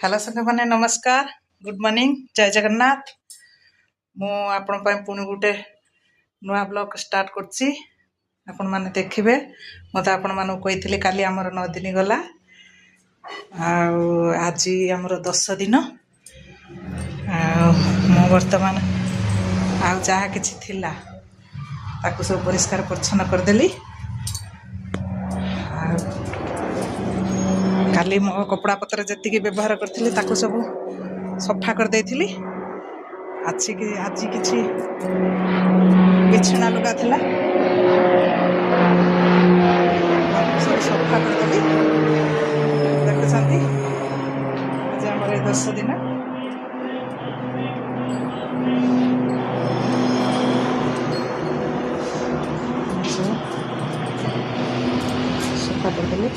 hello साथी मैंने नमस्कार गुड मॉर्निंग जय जगन्नाथ मु आपण पुणी गोटे नुआ ब्लॉग स्टार्ट करछि आपण माने देखिबे मते आपण माने कहिथिले काली हमर 9 दिन गला आज हमर 10 दिन मु वर्तमान आ जहा किछि थिला ताकू सब परिष्कार परिच्छन्न कर देली काली मो कपड़ा पत्र जति व्यवहार करथिली ताकू सब सफा कर देथिली आज किछि बिछना लुगा थिला सब सफा कर देली देखछंती आज हमर 10 दिन सफा कर देली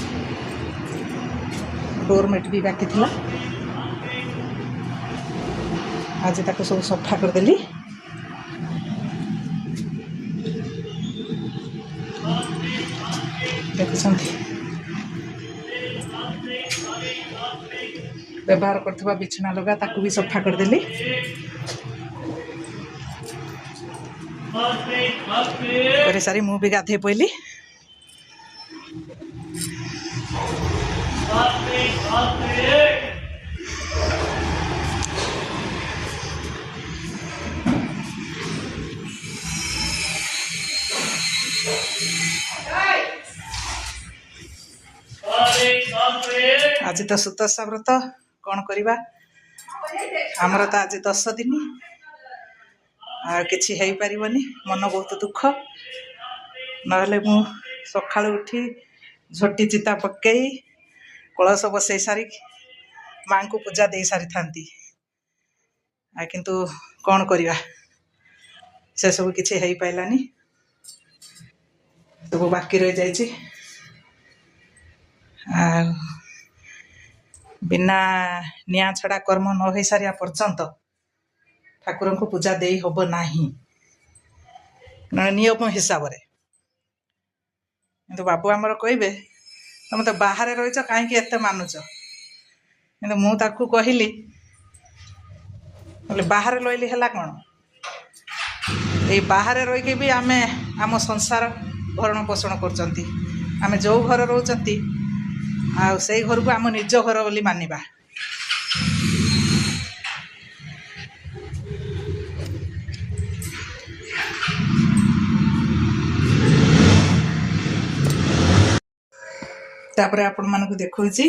डोरमेट भी बाकी थिला आज ताको सब सफा कर देली देखछंती व्यवहार करथबा बिछना लगा ताको भी सफा कर देली करे सारी मु भी गाधे पइली आज तो सुतसा व्रत कौन करवा आमर तो आज 10 दिन किछि हेई परिबनी मन बहुत दुख नहले मु सकाळ उठी झोटी चिता पकई कलश बसई सारी माँ को पूजा दे सारी थांती किंतु कौन करवा से सब किछि हेई पाइलानी सब बाकी रह जाइछि बिना निया छड़ा कर्म न हो सारिया पर्यंत ठाकुर को पूजा दे हब नाही नियम हिसाब रे बाबू आमर कहबे तुम तो बाहर रहीच कहीं एत मानुच कि मु ताकू कहली बाहर रही है कौन ये बाहर रही भी आमे आम संसार भरण पोषण करचंती आमे जो घर रोचंती आ से घर को आम निज घर बोली मानिबा तापरे आपण मानकु देखौची